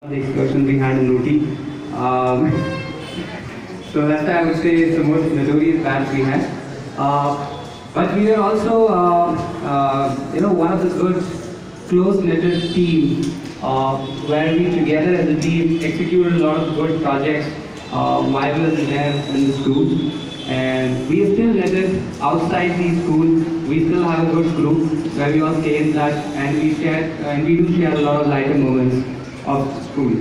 The excursion we had in Ooty. Um, so that's why I would say it's the most notorious batch we had. But we were also, one of the good, close-knitted team where we together as a team executed a lot of good projects while we were there in the school. And we are still knitted outside the school. We still have a good group where we all stay in touch and we do share a lot of lighter moments of school.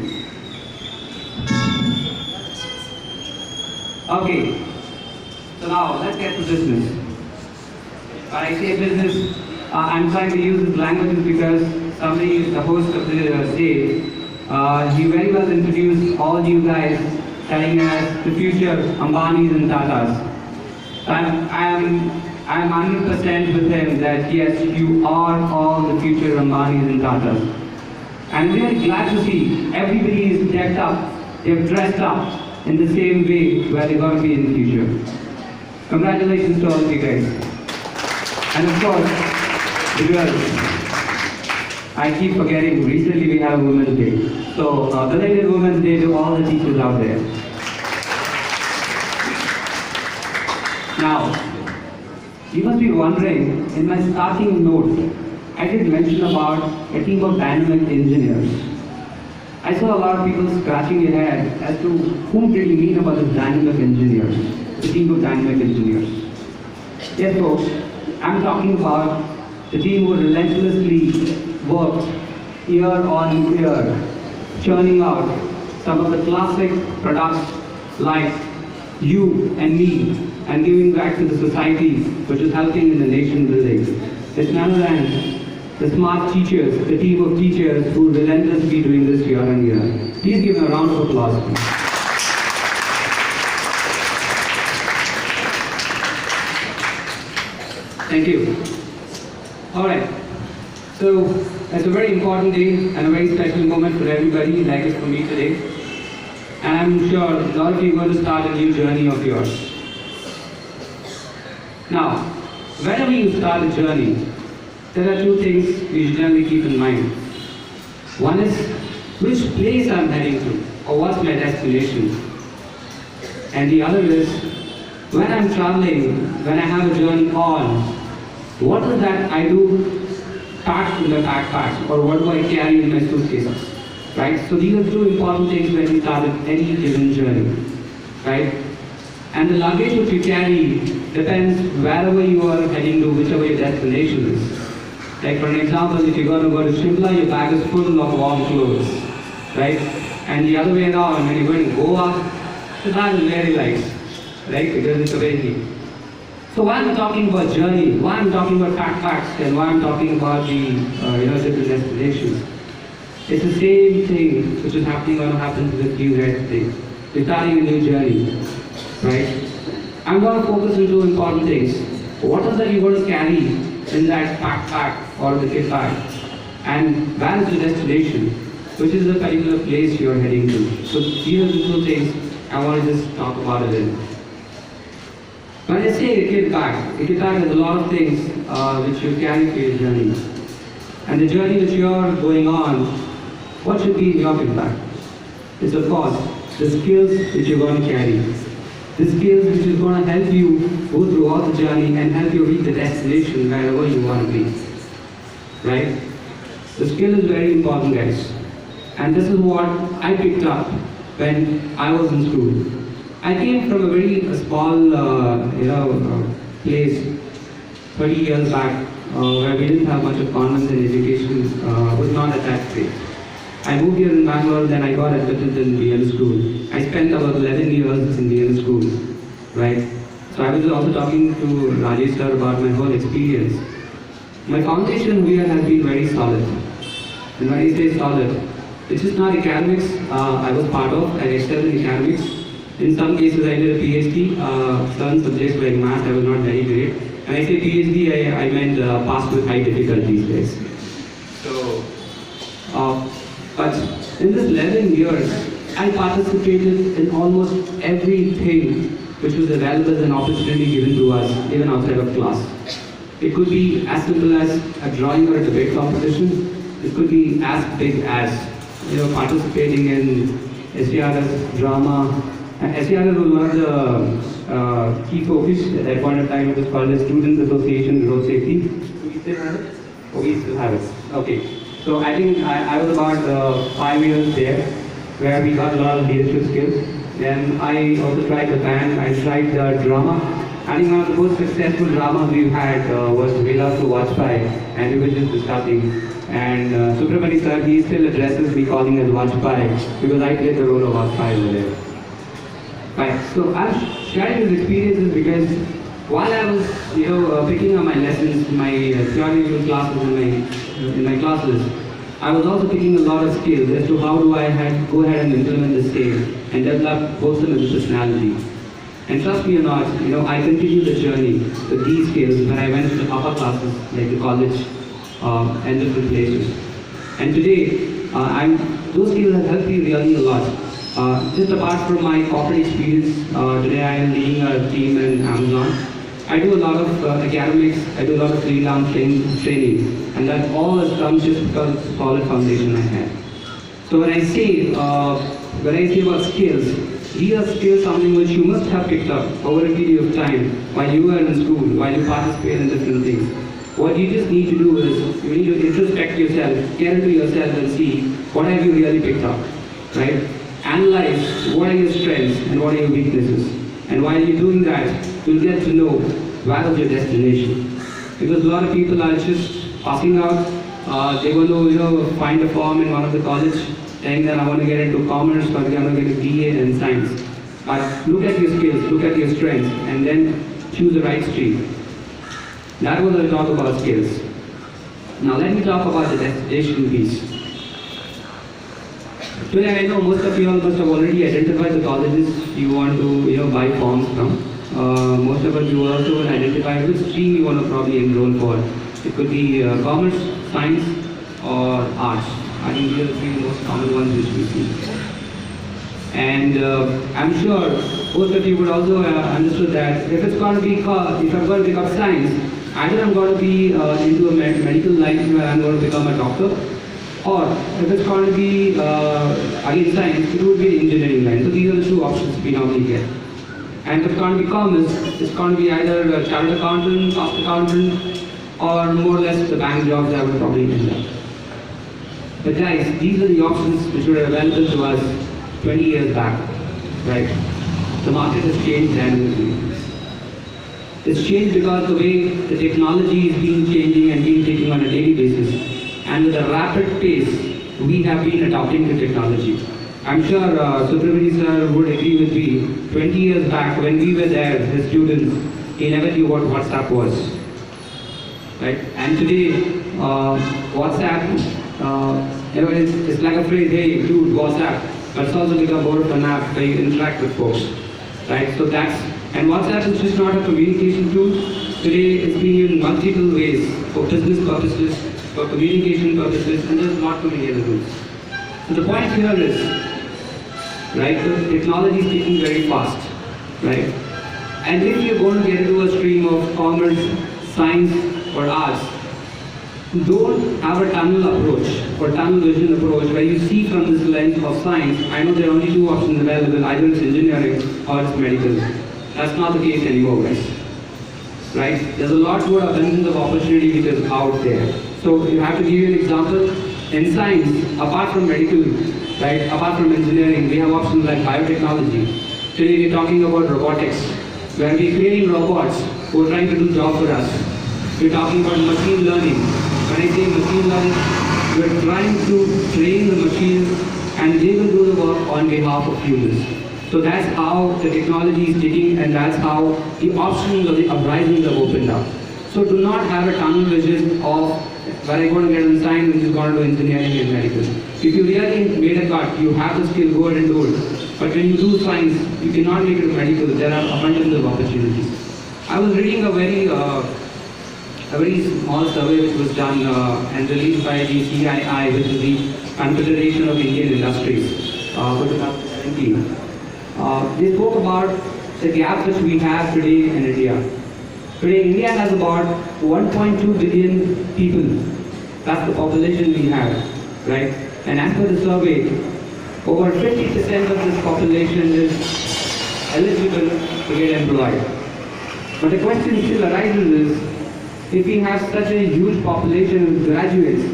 Okay, so now let's get to business. When I say business, I'm trying to use this language because somebody, the host of the day, he very well introduced all you guys, telling us the future Ambanis and Tatas. I'm 100% with him that yes, you are all the future Ambanis and Tatas. And we are glad to see everybody is decked up, they've dressed up in the same way where they're going to be in the future. Congratulations to all of you guys. And of course, the girls. I keep forgetting, recently we have Women's Day. So, belated Women's Day to all the teachers out there. Now, you must be wondering, in my starting note, I did mention about a team of dynamic engineers. I saw a lot of people scratching their head as to whom did he mean about this dynamic engineers, the team of dynamic engineers. Yes folks, I'm talking about the team who relentlessly worked year on year, churning out some of the classic products like you and me and giving back to the society which is helping in the nation building. It's none other than the smart teachers, the team of teachers who relentlessly doing this year on year. Please give them a round of applause. Thank you. Alright, so it's a very important day and a very special moment for everybody, like it's for me today. And I'm sure a lot of you are going to start a new journey of yours. Now, whenever you start a journey, there are two things you should generally keep in mind. One is which place I'm heading to, or what's my destination. And the other is when I'm traveling, when I have a journey on, what is that I do packed in the backpack, or what do I carry in my suitcases, right? So these are two important things when we start any given journey, right? And the luggage which you carry depends wherever you are heading to, whichever your destination is. Like for an example, if you're going to go to Shimla, your bag is full of warm clothes, right? And the other way around, when you're going to Goa, the bag is very light, right? Because it's a very heat. So why I'm talking about journey, why I'm talking about backpacks, and why I'm talking about the different destinations. It's the same thing which is going to happen with you guys today. You're starting a new journey, right? I'm going to focus on two important things. What is that you're going to carry in that backpack or the kit bag? And where is the destination? Which is the particular place you're heading to? So these are the two things I want to just talk about it in. When I say a kit bag has a lot of things which you carry for your journey. And the journey which you're going on, what should be in your kit bag? It's of course the skills which you're going to carry. The skills which is going to help you go throughout the journey and help you reach the destination wherever you want to be. Right? The skill is very important, guys. And this is what I picked up when I was in school. I came from a very small, place 30 years back where we didn't have much of confidence in education, was not at that stage. I moved here in Bangalore, then I got admitted in BL school. I spent about 11 years in BL school, right? So I was also talking to Rajesh sir about my whole experience. My foundation here has been very solid. And when I say solid, it's just not academics I was part of. I excelled in academics. In some cases I did a PhD. Certain subjects like math I was not very great. And I say PhD, I meant pass with high difficulties, guys. So, but in this 11 years, I participated in almost everything which was available as an opportunity given to us, even outside of class. It could be as simple as a drawing or a debate competition. It could be as big as participating in SCRS drama. And SCRS was one of the key focus at that point of time. It was called the Students Association Road Safety. Do we still have it? Oh, we still have it. Okay. So I think I was about 5 years there, where we got a lot of leadership skills. Then I also tried the band. I tried the drama. I think one of the most successful dramas we've had was Vela to Vajpayee, and we were just discussing. And Subramani sir, he still addresses me calling as Vajpayee because I played the role of Vajpayee over there. Right. So I'm sharing these experiences because while I was, picking up my lessons, my theoretical classes in my classes, I was also picking a lot of skills as to how do I go ahead and implement the same and develop both them as a personality. And trust me or not, I continued the journey with these skills when I went to the upper classes, like the college and different places. And today, those skills have helped me really a lot. Just apart from my corporate experience, today I am leading a team in Amazon. I do a lot of academics, I do a lot of freelance training, and that all has come just because of the solid foundation I had. So when I say about skills, these are skills something which you must have picked up over a period of time while you were in school, while you participate in different things. What you just need to do is you need to introspect yourself, get into yourself and see what have you really picked up, right? Analyze what are your strengths and what are your weaknesses. And while you're doing that, you'll get to know where is your destination. Because a lot of people are just passing out, they want to find a form in one of the college saying that I want to get into commerce or I want to get a BA in science. But look at your skills, look at your strengths, and then choose the right stream. That was the talk about skills. Now let me talk about the destination piece. Today I know most of you all must have already identified the colleges you want to buy forms from. Most of us you also will identify which stream you want to probably enroll for. It could be commerce, science, or arts. I think these are the three most common ones which we see. And I'm sure most of you would also understood that if I'm going to pick up science, either I'm going to be into a medical line where I'm going to become a doctor, or if it's going to be again science, it would be engineering line. So these are the two options we normally get. And if it's going to be commerce, it's going to be either a chartered accountant, cost accountant, or more or less the bank jobs I would probably end up. But guys, these are the options which were available to us 20 years back, right? The market has changed dynamically. It's changed because the way the technology is being changing and being taken on a daily basis, and with a rapid pace, we have been adopting the technology. I'm sure Subramani sir would agree with me. 20 years back, when we were there, the students, he never knew what WhatsApp was, right? And today, WhatsApp, it's like a phrase, hey, dude, WhatsApp. But it's also become more of an app where you interact with folks, right? So and WhatsApp is just not a communication tool. Today it's being used in multiple ways for business purposes, for communication purposes, and there's not too many other tools. So the point here is, right, the technology is taking very fast, right? And if you're going to get into a stream of commerce, science, or arts, don't have a tunnel approach or tunnel vision approach where you see from this lens of science. I know there are only two options available, either it's engineering or it's medical. That's not the case anymore, guys. Right? There's a lot more abundance of opportunity which is out there. So you have to give you an example. In science, apart from medical, right, apart from engineering, we have options like biotechnology. Today we're talking about robotics, where we're creating robots who are trying to do job for us. We're talking about machine learning. When I say machine learning, we're trying to train the machines and they will do the work on behalf of humans. So that's how the technology is taking, and that's how the options or the horizons have opened up. So do not have a tunnel vision of where I'm going to get in science and just going to do engineering and medical. If you really made a cut, you have the skill, go ahead and do it. But when you do science, you cannot make it medical. There are abundance of opportunities. I was reading a very small survey which was done and released by the CII, which is the Confederation of Indian Industries, for 2017. They spoke about the gap which we have today in India. Today, India has about 1.2 billion people. That's the population we have, right? And as per the survey, over 50% of this population is eligible to get employed. But the question still arises is, if we have such a huge population of graduates,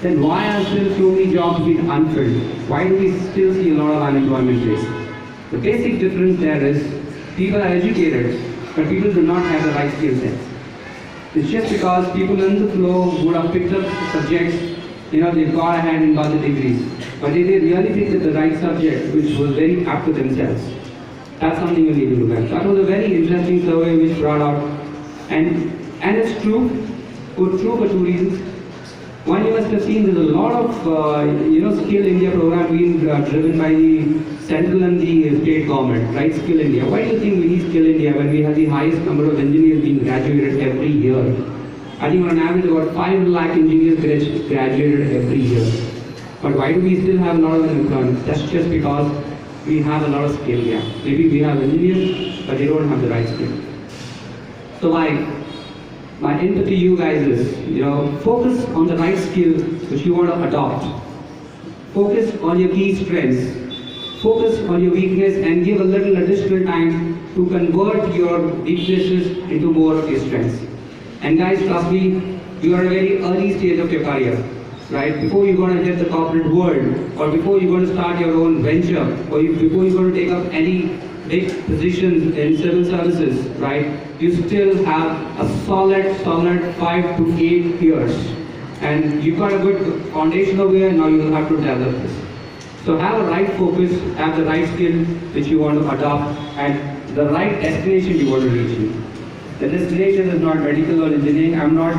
then why are still so many jobs being unfilled? Why do we still see a lot of unemployment rates? The basic difference there is, people are educated, but people do not have the right skill sets. It's just because people in the flow would have picked up subjects, they've got ahead and got the degrees. But they really picked up the right subject, which was very up to themselves. That's something you need to look at. That was a very interesting survey which brought out, and it's true for two reasons. One, you must have seen there's a lot of Skill India program being driven by the central and the state government, right? Skill India. Why do you think we need Skill India when we have the highest number of engineers being graduated every year? I think on an average about 5 lakh engineers graduated every year. But why do we still have a lot of unemployment? That's just because we have a lot of skill gap. Maybe we have engineers, but they don't have the right skill. So my input to you guys is, focus on the right skill which you want to adopt. Focus on your key strengths. Focus on your weakness and give a little additional time to convert your weaknesses into more of your strengths. And guys, trust me, you are at a very early stage of your career, right? Before you're going to hit the corporate world, or before you're going to start your own venture, or before you're going to take up any big positions in civil services, right? You still have a solid 5 to 8 years. And you've got a good foundation over here, and now you'll have to develop this. So have a right focus, have the right skill which you want to adopt, and the right destination you want to reach in. The destination is not medical or engineering. I'm not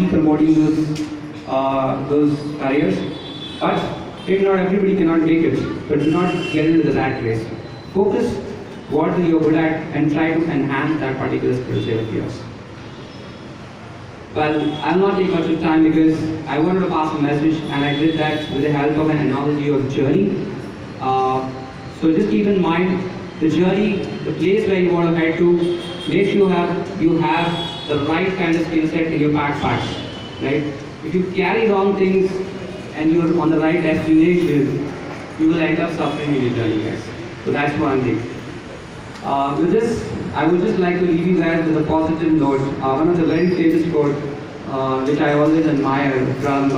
promoting those careers. But if not everybody cannot make it, but do not get into the rat race. Focus what you're good at and try to enhance that particular skill set of yours. Well, I'll not take much of time because I wanted to pass a message, and I did that with the help of an analogy of journey. So just keep in mind the journey, the place where you want to head to. Make sure you have the right kind of skill set in your backpack, right? If you carry wrong things and you're on the right destination, you will end up suffering in your journey, guys. So that's one thing. With this, I would just like to leave you guys with a positive note. One of the very famous quote, which I always admire, from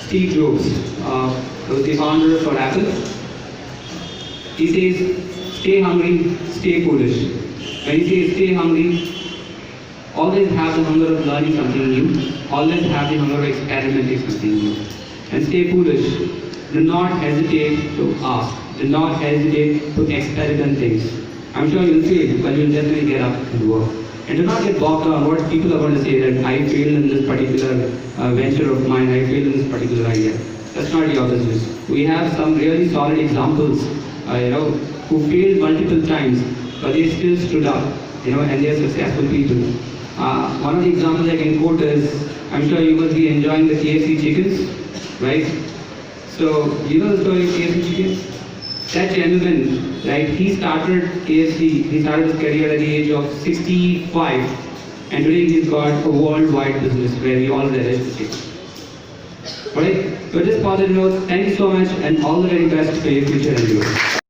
Steve Jobs, who was the founder of Apple. He says, "Stay hungry, stay foolish." When he says stay hungry, always have the hunger of learning something new. Always have the hunger of experimenting something new. And stay foolish. Do not hesitate to ask. Do not hesitate to experiment things. I'm sure you'll fail, but you'll definitely get up and work. And do not get bogged down what people are going to say that I failed in this particular venture of mine, I failed in this particular idea. That's not your business. We have some really solid examples, who failed multiple times, but they still stood up, and they are successful people. One of the examples I can quote is, I'm sure you must be enjoying the KFC chickens, right? So, you know the story of KFC chickens? That gentleman, right, he started KFC, he started his career at the age of 65, and today he's got a worldwide business where we all relish the chicken. Alright, so just positive note, thank you so much, and all the very best for your future endeavors.